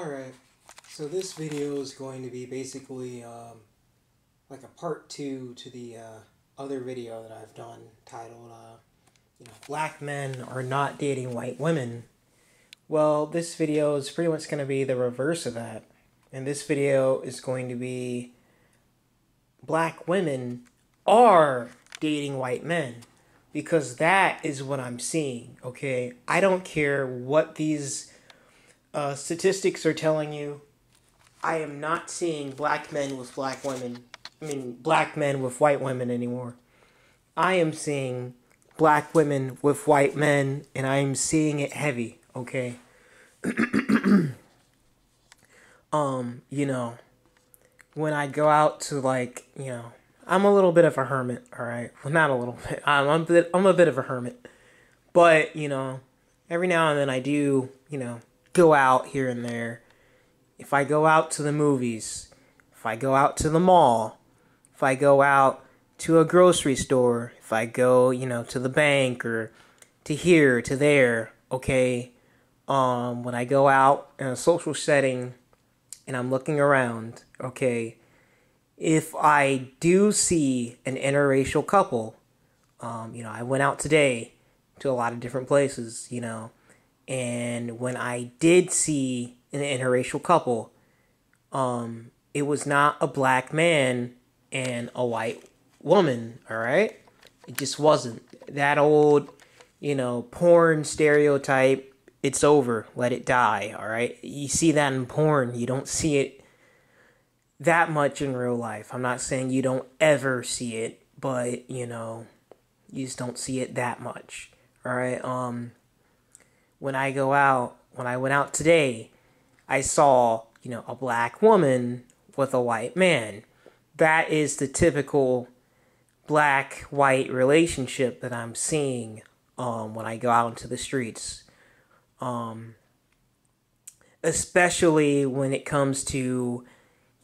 Alright, so this video is going to be basically like a part 2 to the other video that I've done titled, Black Men Are Not Dating White Women. Well, this video is pretty much going to be the reverse of that. And this video is going to be Black women are dating white men. Because that is what I'm seeing, okay? I don't care what these statistics are telling you. I am not seeing black men with black women. Black men with white women anymore. I am seeing black women with white men, and I am seeing it heavy, okay? When I go out to, I'm a little bit of a hermit, alright? Well, not a little bit. I'm a bit of a hermit. But, every now and then I do, go out here and there. If I go out to the movies, if I go out to the mall, if I go out to a grocery store, if I go, to the bank or to here, to there, okay? When I go out in a social setting and I'm looking around, okay? If I do see an interracial couple, I went out today to a lot of different places, and when I did see an interracial couple, it was not a black man and a white woman, alright? It just wasn't. That old, porn stereotype, it's over. Let it die, alright? You see that in porn. You don't see it that much in real life. I'm not saying you don't ever see it, but, you just don't see it that much, alright? When I went out today, I saw, a black woman with a white man. That is the typical black-white relationship that I'm seeing when I go out into the streets. Especially when it comes to,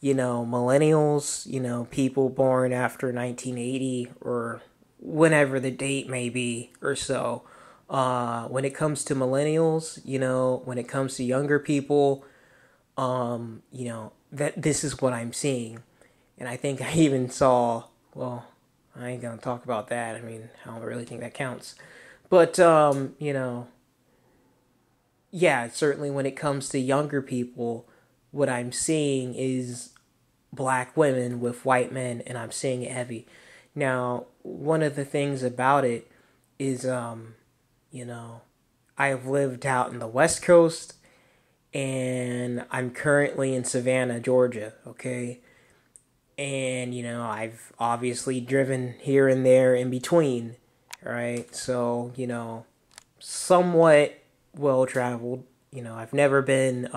millennials, people born after 1980 or whenever the date may be or so. When it comes to millennials, when it comes to younger people, that this is what I'm seeing. And I think I even saw, well, I ain't gonna talk about that. I don't really think that counts. But, yeah, certainly when it comes to younger people, what I'm seeing is black women with white men, and I'm seeing it heavy. Now, one of the things about it is, I've lived out in the West Coast, and I'm currently in Savannah, Georgia, okay? And, I've obviously driven here and there in between, right? So, somewhat well-traveled. I've never been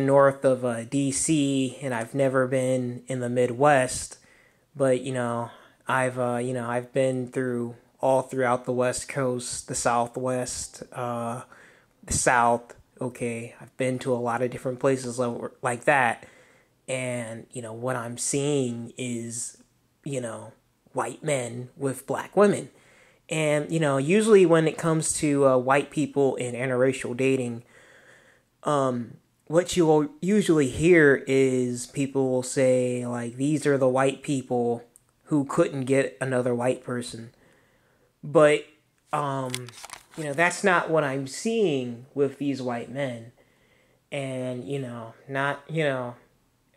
north of DC, and I've never been in the Midwest, but, I've been through all throughout the West Coast, the Southwest, the South, okay? I've been to a lot of different places like that, and, what I'm seeing is, white men with black women. And, usually when it comes to white people in interracial dating, what you will usually hear is people will say, these are the white people who couldn't get another white person. But, that's not what I'm seeing with these white men. And,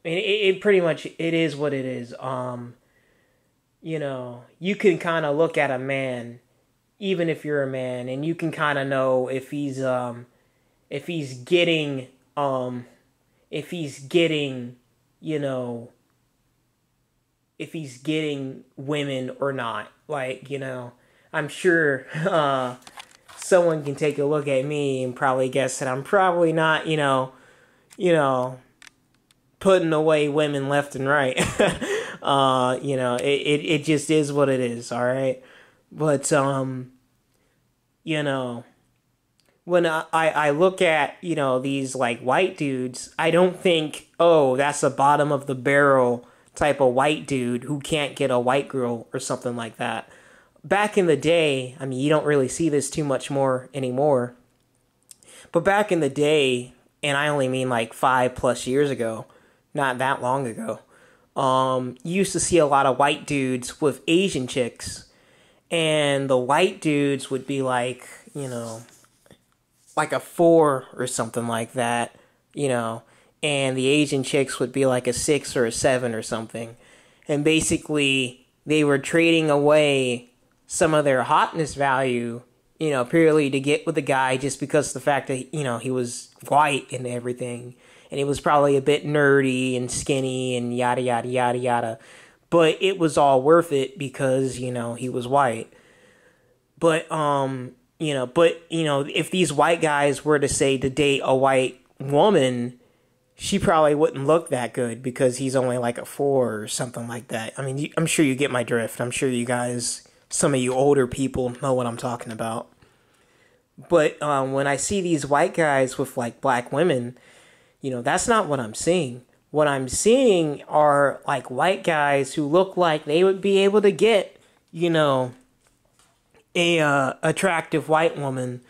it pretty much, it is what it is. You can kind of look at a man, even if you're a man, and you can kind of know if he's getting women or not. I'm sure someone can take a look at me and probably guess that I'm probably not, putting away women left and right. It just is what it is, all right? But, when I look at, these, white dudes, I don't think, oh, that's a bottom of the barrel type of white dude who can't get a white girl or something like that. Back in the day, you don't really see this too much more anymore. But back in the day, and I only mean like 5+ years ago, not that long ago, you used to see a lot of white dudes with Asian chicks, and the white dudes would be like, like a 4 or something like that, and the Asian chicks would be like a 6 or a 7 or something. And basically, they were trading away some of their hotness value, purely to get with the guy just because of the fact that, he was white and everything. And he was probably a bit nerdy and skinny and yada, yada, yada, yada. But it was all worth it because, he was white. But, if these white guys were to say to date a white woman, she probably wouldn't look that good because he's only like a 4 or something like that. I mean, I'm sure you get my drift. I'm sure you guys, some of you older people, know what I'm talking about. But when I see these white guys with like black women, that's not what I'm seeing. What I'm seeing are like white guys who look like they would be able to get, a attractive white woman,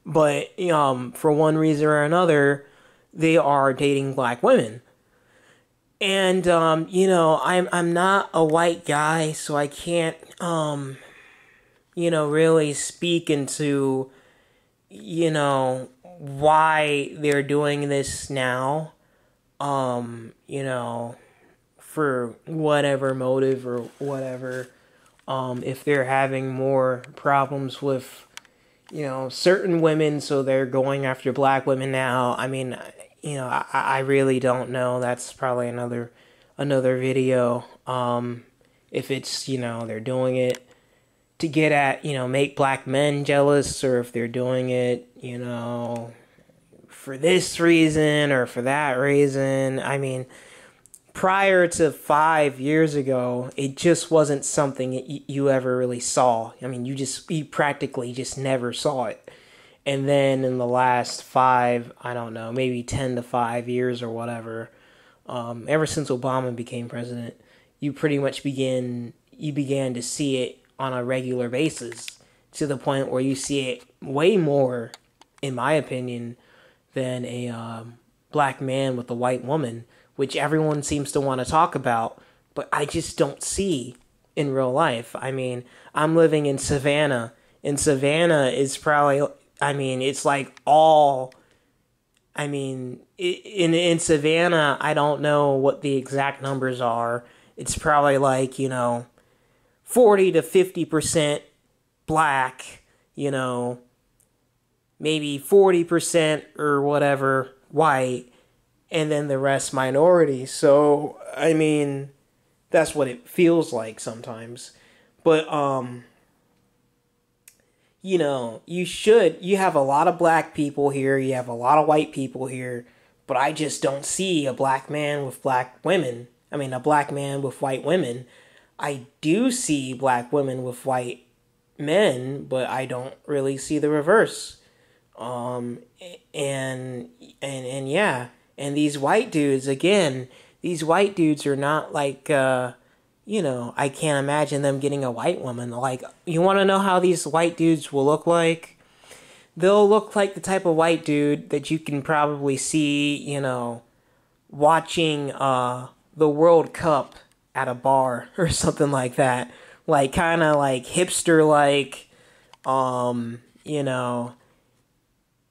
but for one reason or another, they are dating black women. And I'm not a white guy, so I can't really speak into why they're doing this now, for whatever motive or whatever. If they're having more problems with, certain women, so they're going after black women now. I mean, I really don't know. That's probably another video. If it's, they're doing it to get at, make black men jealous, or if they're doing it, for this reason or for that reason. I mean, prior to 5 years ago, it just wasn't something you ever really saw. I mean, you practically just never saw it. And then in the last 5, I don't know, maybe 10 to 5 years or whatever, ever since Obama became president, you pretty much began to see it on a regular basis, to the point where you see it way more, in my opinion, than a black man with a white woman, which everyone seems to want to talk about, but I just don't see in real life. I mean, I'm living in Savannah, and Savannah is probably, it's like all, in Savannah, I don't know what the exact numbers are. It's probably like, 40 to 50% black, maybe 40% or whatever white, and then the rest minority. So, that's what it feels like sometimes. But, you have a lot of black people here, you have a lot of white people here, but I just don't see a black man with black women. A black man with white women. I do see black women with white men, but I don't really see the reverse. And yeah. And these white dudes, again, are not like, I can't imagine them getting a white woman. Like, you want to know how these white dudes will look like? They'll look like the type of white dude that you can probably see, watching the World Cup at a bar or something like that. Like, kind of like hipster-like,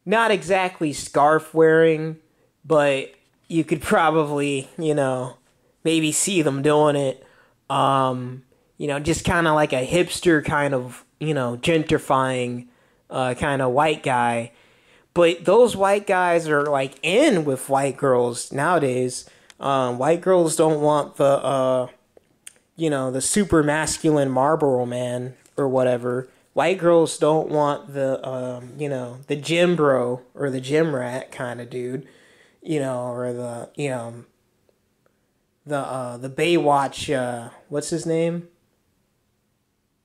not exactly scarf wearing, but you could probably, maybe see them doing it. Just kind of like a hipster kind of, gentrifying kind of white guy. But those white guys are like in with white girls nowadays. White girls don't want the super masculine Marlboro man or whatever. White girls don't want the gym bro or the gym rat kind of dude. Or the Baywatch, what's his name?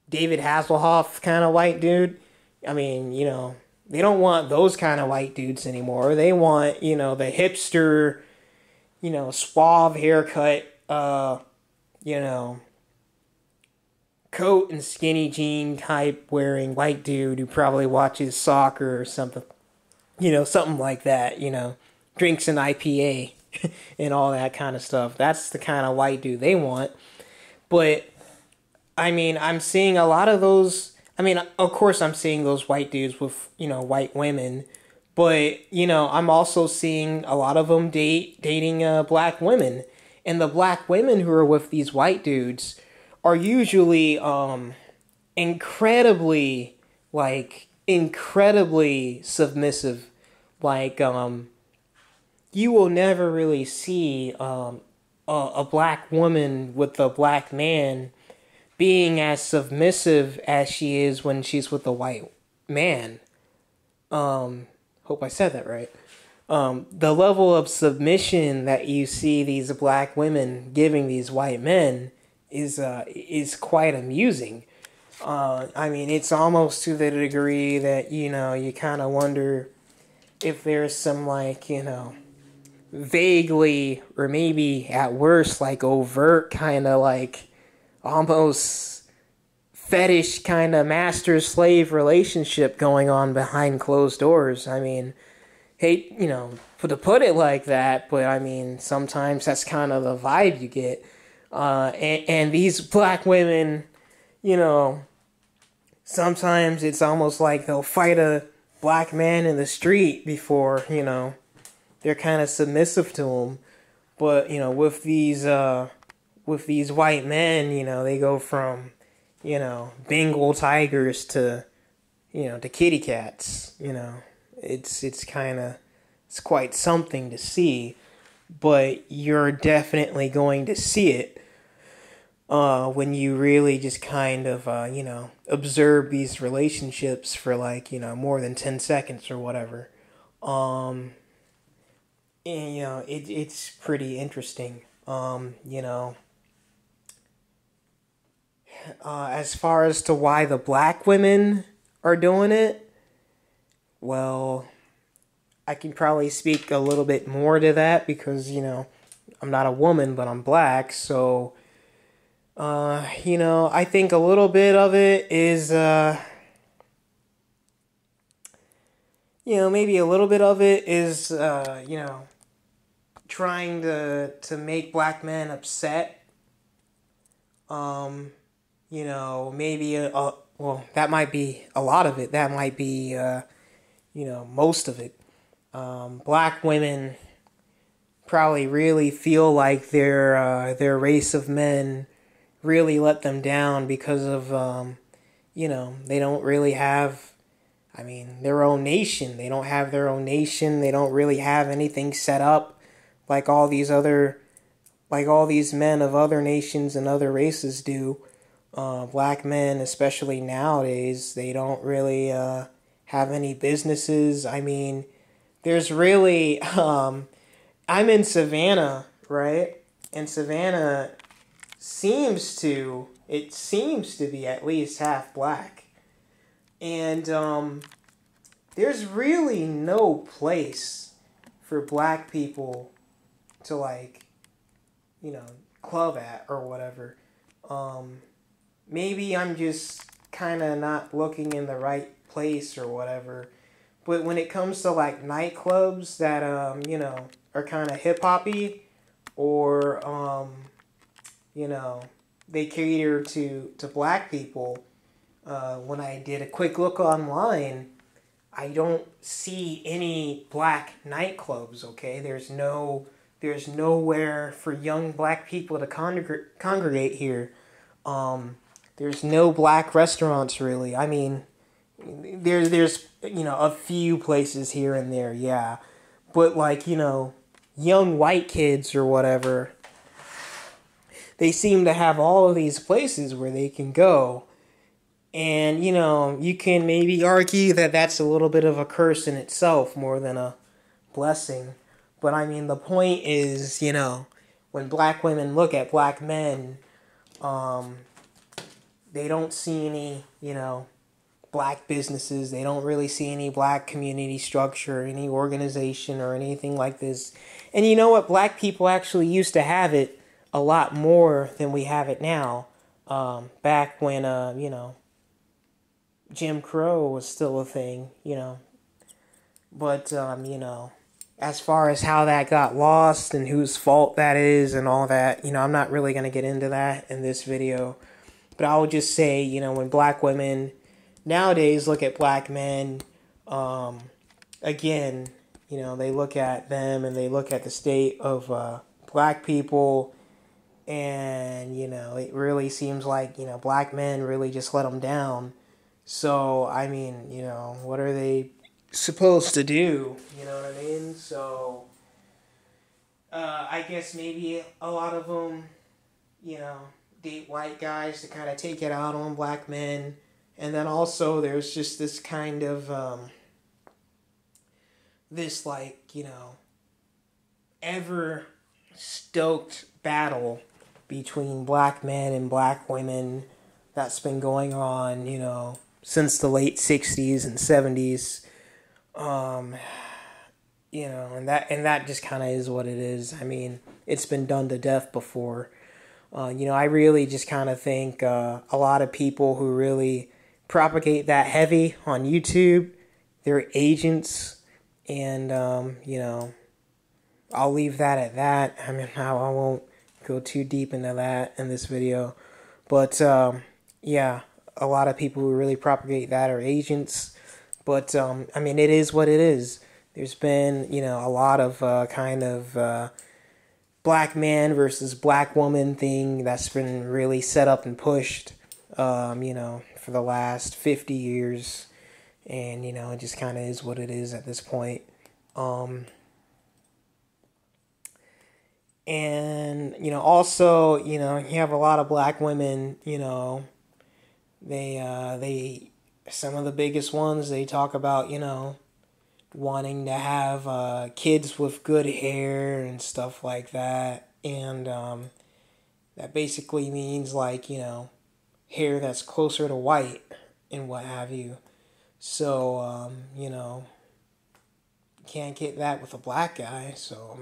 David Hasselhoff kind of white dude. They don't want those kind of white dudes anymore. They want, the hipster, suave haircut, coat and skinny jean type wearing white dude who probably watches soccer or something. Something like that, drinks an IPA and all that kind of stuff. That's the kind of white dude they want. But I mean, I'm seeing a lot of those. I mean, of course, I'm seeing those white dudes with, white women. But, I'm also seeing a lot of them dating black women. And the black women who are with these white dudes are usually incredibly submissive. Like, you will never really see a black woman with a black man being as submissive as she is when she's with a white man. Hope I said that right. The level of submission that you see these black women giving these white men is quite amusing. I mean, it's almost to the degree that, you kind of wonder if there's some, vaguely, or maybe at worst, overt kind of, almost fetish kind of master-slave relationship going on behind closed doors. I mean, hate, to put it like that, but I mean, sometimes that's kind of the vibe you get. And these black women, sometimes it's almost like they'll fight a black man in the street before, they're kind of submissive to him. But, with these white men, they go from, Bengal tigers to, to kitty cats, It's quite something to see, but you're definitely going to see it when you really just kind of, observe these relationships for more than 10 seconds or whatever. And, it's pretty interesting. As far as to why the black women are doing it, well, I can probably speak a little bit more to that because, I'm not a woman, but I'm black. So, I think a little bit of it is, maybe a little bit of it is, trying to make black men upset. Maybe, well, that might be a lot of it. That might be, most of it. Black women probably really feel like their race of men really let them down because of, they don't really have, their own nation. They don't have their own nation. They don't really have anything set up like all these men of other nations and other races do. Black men, especially nowadays, they don't really have any businesses. There's really, I'm in Savannah, right? And Savannah seems to be at least half black. And there's really no place for black people to club at or whatever. Maybe I'm just kind of not looking in the right place or whatever. But when it comes to nightclubs that are kind of hip hoppy or they cater to black people, when I did a quick look online, I don't see any black nightclubs. Okay, there's nowhere for young black people to congregate here. There's no black restaurants really. There's a few places here and there, yeah. But young white kids or whatever, they seem to have all of these places where they can go. And, you can maybe argue that that's a little bit of a curse in itself more than a blessing. But the point is, when black women look at black men, they don't see any, black businesses. They don't really see any black community structure, any organization or anything like this. And you know what? Black people actually used to have it a lot more than we have it now. Back when, Jim Crow was still a thing, But, as far as how that got lost and whose fault that is and all that, I'm not really going to get into that in this video. But I will just say, when black women nowadays look at black men, again, they look at them and they look at the state of black people, and, it really seems like, black men really just let them down. So, I mean, what are they supposed to do? You know what I mean? So, I guess maybe a lot of them, date white guys to kind of take it out on black men. And then also there's just this kind of, this like, ever stoked battle between black men and black women that's been going on, since the late 60s and 70s. And that just kind of is what it is. I mean, it's been done to death before. I really just kind of think a lot of people who really propagate that heavy on YouTube, they're agents, and, I'll leave that at that. I mean, I won't go too deep into that in this video, but, yeah, a lot of people who really propagate that are agents, but, I mean, it is what it is. There's been, a lot of kind of black man versus black woman thing that's been really set up and pushed, for the last 50 years. And, it just kind of is what it is at this point. And, also, you have a lot of black women, they, some of the biggest ones, they talk about, wanting to have kids with good hair and stuff like that. And that basically means, like, hair that's closer to white and what have you. So, can't get that with a black guy. So,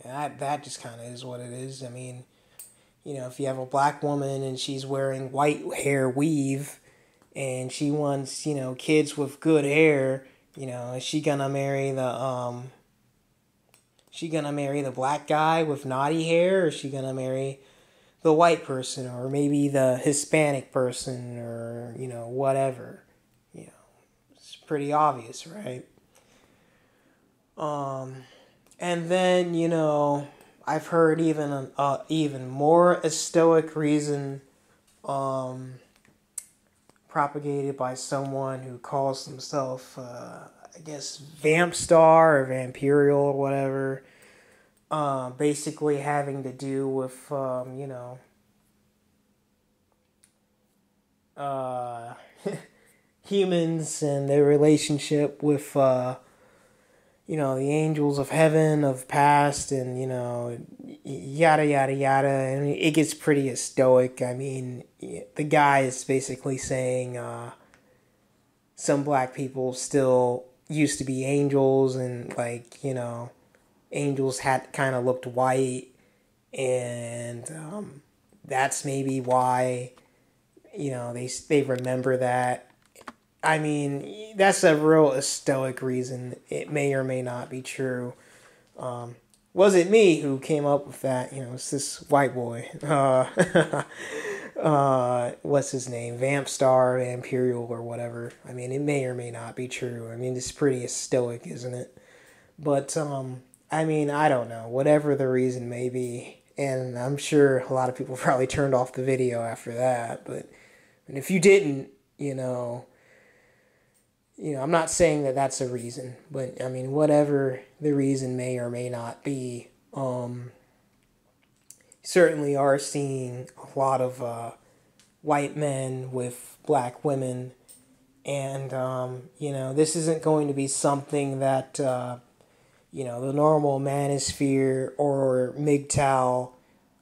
that just kind of is what it is. I mean, if you have a black woman and she's wearing white hair weave and she wants, kids with good hair, is she gonna marry the black guy with naughty hair, or is she gonna marry the white person, or maybe the Hispanic person, or, whatever? It's pretty obvious, right? And then, I've heard even even more stoic reason propagated by someone who calls himself, I guess, Vamp Star or Vampirial or whatever, basically having to do with, humans and their relationship with, the angels of heaven, of past, and, yada, yada, yada. And it gets pretty stoic. I mean, the guy is basically saying some black people still used to be angels, and, like, angels had kind of looked white, and that's maybe why, they remember that. I mean, that's a real stoic reason. It may or may not be true. Wasn't me who came up with that. It's this white boy. What's his name? Vamp Star, Imperial, or whatever. I mean, it may or may not be true. I mean, it's pretty stoic, isn't it? But, I mean, I don't know. Whatever the reason may be. And I'm sure a lot of people probably turned off the video after that. But and if you didn't, I'm not saying that that's a reason, but, I mean, whatever the reason may or may not be, certainly are seeing a lot of white men with black women, and, this isn't going to be something that, the normal manosphere or MGTOW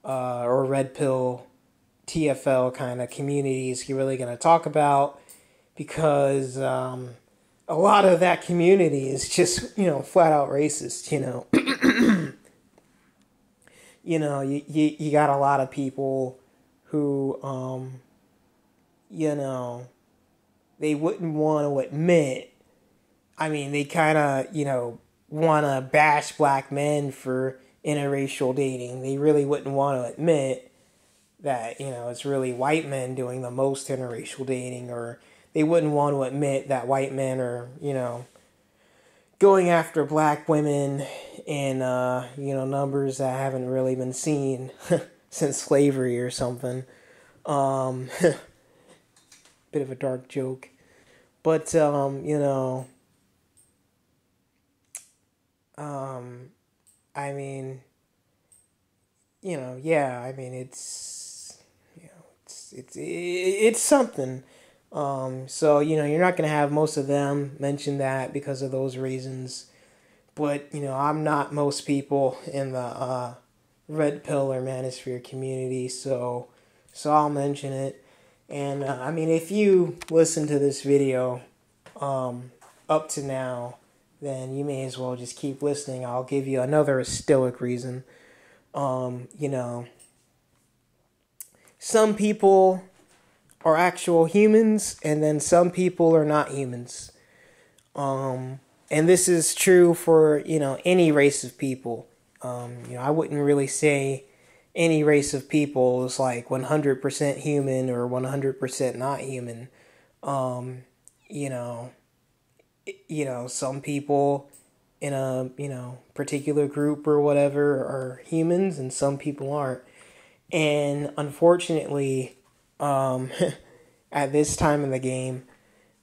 or Red Pill TFL kind of communities are really going to talk about, because a lot of that community is just, flat out racist, you got a lot of people who, they wouldn't want to admit, I mean, they kind of, want to bash black men for interracial dating. They really wouldn't want to admit that, it's really white men doing the most interracial dating, or they wouldn't want to admit that white men are, going after black women in, numbers that haven't really been seen since slavery or something. Bit of a dark joke. But, I mean, yeah, I mean, it's something. So, you're not going to have most of them mention that because of those reasons. But, I'm not most people in the red pill or manosphere community, so I'll mention it. And, I mean, if you listen to this video up to now, then you may as well just keep listening. I'll give you another stoic reason. Some people are actual humans, and then some people are not humans. And this is true for, any race of people. I wouldn't really say any race of people is like 100% human or 100% not human. Some people in a, particular group or whatever are humans and some people aren't. And unfortunately, at this time in the game,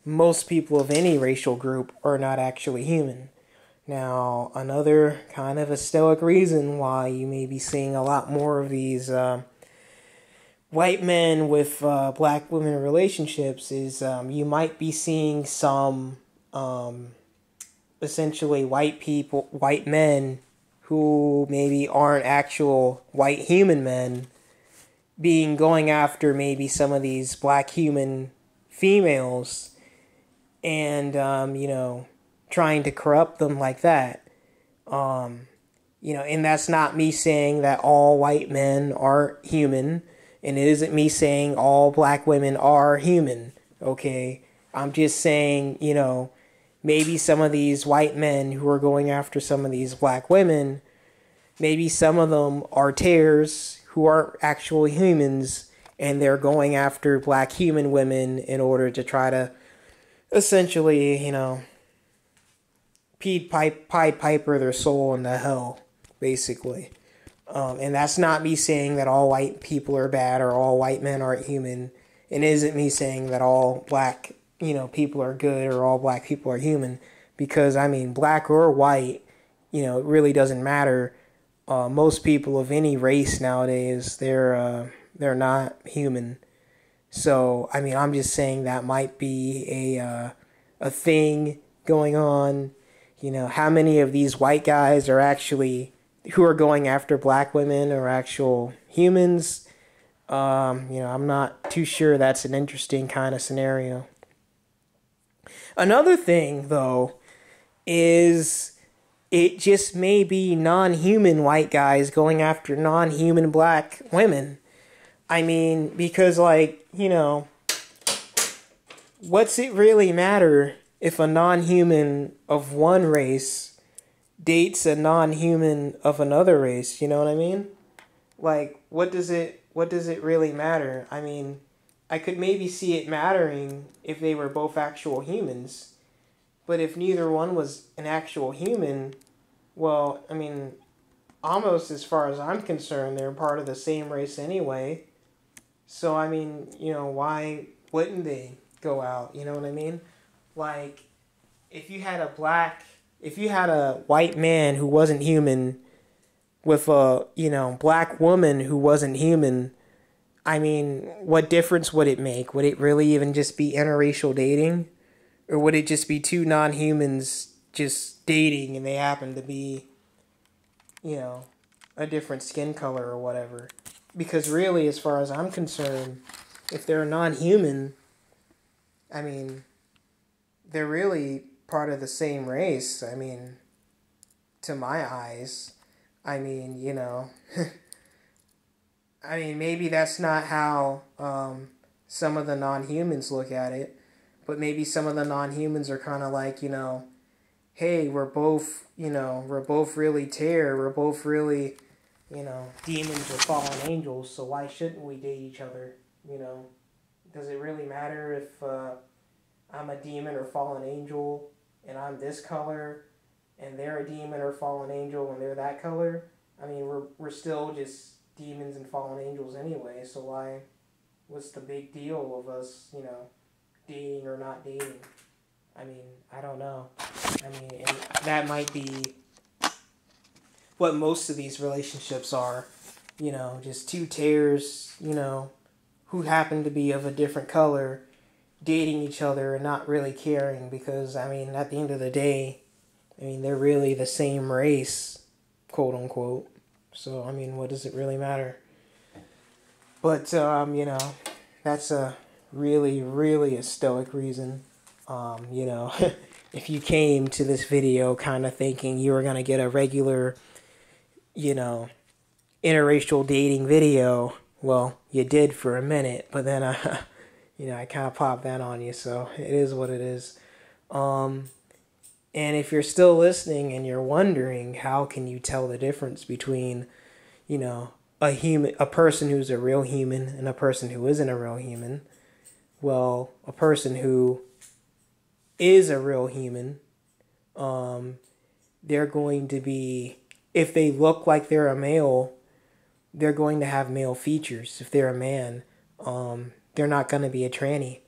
most people of any racial group are not actually human. Now, another kind of a stoic reason why you may be seeing a lot more of these white men with black women relationships is you might be seeing some essentially white men who maybe aren't actual white human men going after maybe some of these black human females and, trying to corrupt them like that. And that's not me saying that all white men are human, and it isn't me saying all black women are human, okay? I'm just saying, maybe some of these white men who are going after some of these black women, maybe some of them are tares who aren't actual humans, and they're going after black human women in order to try to essentially, Pied Piper their soul into hell, basically. And that's not me saying that all white people are bad or all white men aren't human. It isn't me saying that all black, people are good or all black people are human. Because, black or white, it really doesn't matter. Most people of any race nowadays, they're not human. So, I'm just saying that might be a thing going on. How many of these white guys are actually, who are going after black women are actual humans? I'm not too sure that's an interesting kind of scenario. Another thing, though, is it just may be non-human white guys going after non-human black women. Because, what's it really matter if a non-human of one race dates a non-human of another race? You know what I mean? What does it really matter? I could maybe see it mattering if they were both actual humans. But if neither one was an actual human, well, almost as far as I'm concerned, they're part of the same race anyway. So, why wouldn't they go out? You know what I mean? If you had a white man who wasn't human with a, black woman who wasn't human, what difference would it make? Would it really even just be interracial dating? Or would it just be two non-humans just dating and they happen to be, a different skin color or whatever? Because really, as far as I'm concerned, if they're non-human, they're really part of the same race. To my eyes, maybe that's not how some of the non-humans look at it, but maybe some of the non-humans are kind of like, hey, we're both really we're both really, demons or fallen angels, so why shouldn't we date each other? You know, does it really matter if I'm a demon or fallen angel and I'm this color and they're a demon or fallen angel and they're that color? I mean, we're still just demons and fallen angels anyway, so what's the big deal of us, dating or not dating? I mean, I don't know. I mean, and that might be what most of these relationships are, just two tears, who happen to be of a different color dating each other and not really caring because, I mean, at the end of the day, I mean, they're really the same race, quote unquote. So, I mean, what does it really matter? But, that's a really, really a stoic reason. If you came to this video kind of thinking you were going to get a regular, interracial dating video, well, you did for a minute, but then, I kind of popped that on you, so it is what it is. And if you're still listening and you're wondering how can you tell the difference between, a person who's a real human and a person who isn't a real human, well, a person who is a real human, they're going to be, if they look like they're a male, they're going to have male features. If they're a man, they're not going to be a tranny.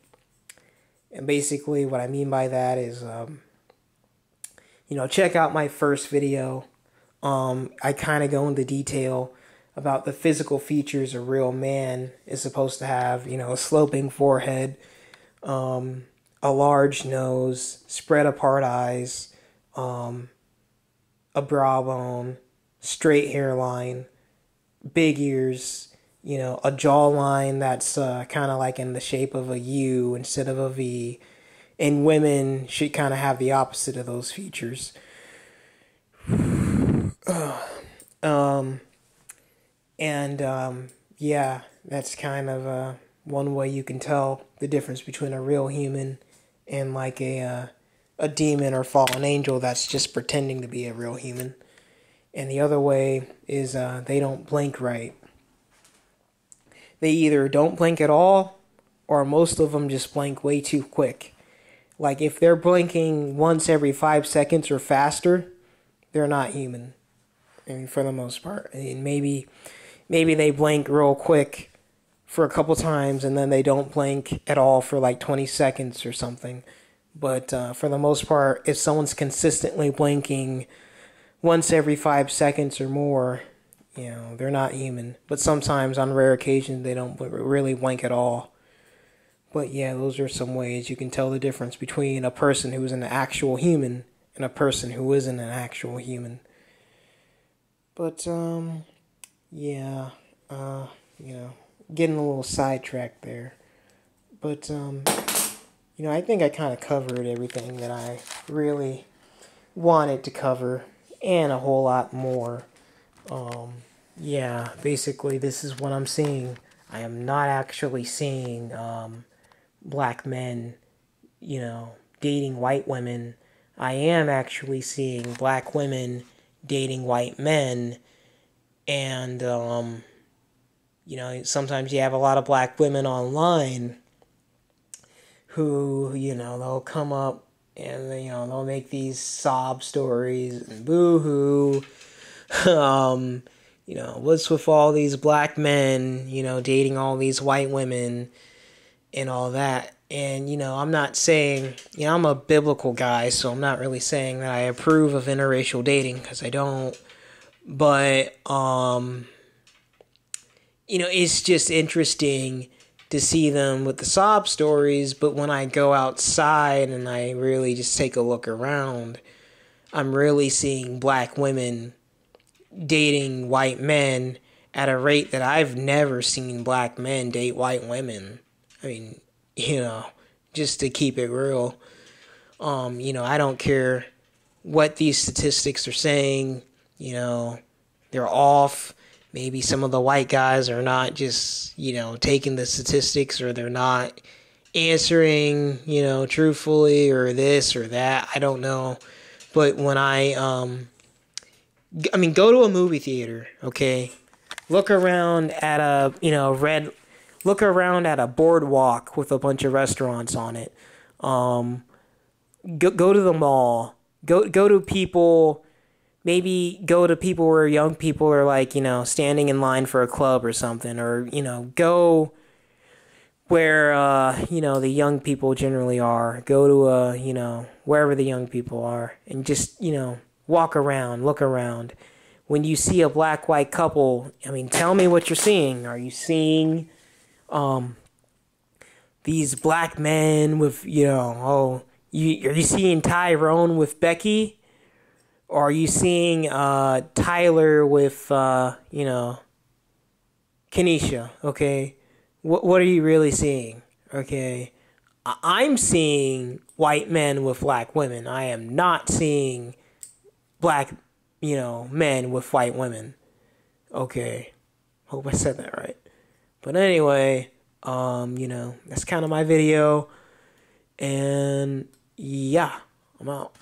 And basically what I mean by that is, check out my first video. I kind of go into detail about the physical features a real man is supposed to have, a sloping forehead, a large nose, spread apart eyes, a brow bone, straight hairline, big ears, a jawline that's kind of like in the shape of a U instead of a V. And women should kind of have the opposite of those features. Yeah, that's kind of one way you can tell the difference between a real human and like a demon or fallen angel that's just pretending to be a real human. And the other way is they don't blink right. They either don't blink at all, or most of them just blink way too quick. Like if they're blinking once every 5 seconds or faster, they're not human. I mean, for the most part. I mean, maybe they blink real quick for a couple times and then they don't blink at all for like 20 seconds or something. But for the most part, if someone's consistently blinking once every 5 seconds or more, they're not human. But sometimes, on rare occasions, they don't really blink at all. But yeah, those are some ways you can tell the difference between a person who's an actual human and a person who isn't an actual human. But, yeah, getting a little sidetracked there. But, I think I kind of covered everything that I really wanted to cover and a whole lot more. Yeah, basically this is what I'm seeing. I am not actually seeing, black men, dating white women. I am actually seeing black women dating white men. And, sometimes you have a lot of black women online who, they'll come up and, they'll make these sob stories and boo-hoo. What's with all these black men, dating all these white women and all that. And, I'm not saying, I'm a biblical guy, so I'm not really saying that I approve of interracial dating, because I don't. But, it's just interesting to see them with the sob stories. But when I go outside and I really just take a look around, I'm really seeing black women dating white men at a rate that I've never seen black men date white women. I mean, just to keep it real, I don't care what these statistics are saying, they're off. Maybe some of the white guys are not just, taking the statistics, or they're not answering, truthfully, or this or that. I don't know. But when I mean, go to a movie theater, okay? Look around at look around at a boardwalk with a bunch of restaurants on it. Um, go to the mall. Go to people. Maybe go to people where young people are like, standing in line for a club or something, or go where the young people generally are. Go to wherever the young people are, and just walk around, look around. When you see a black white couple, I mean, tell me what you're seeing. Are you seeing um these black men with are you seeing Tyrone with Becky? Or are you seeing Tyler with Kenesha? Okay, what are you really seeing? Okay, I'm seeing white men with black women. I am not seeing black men with white women. Okay, hope I said that right. But anyway, that's kind of my video, and yeah, I'm out.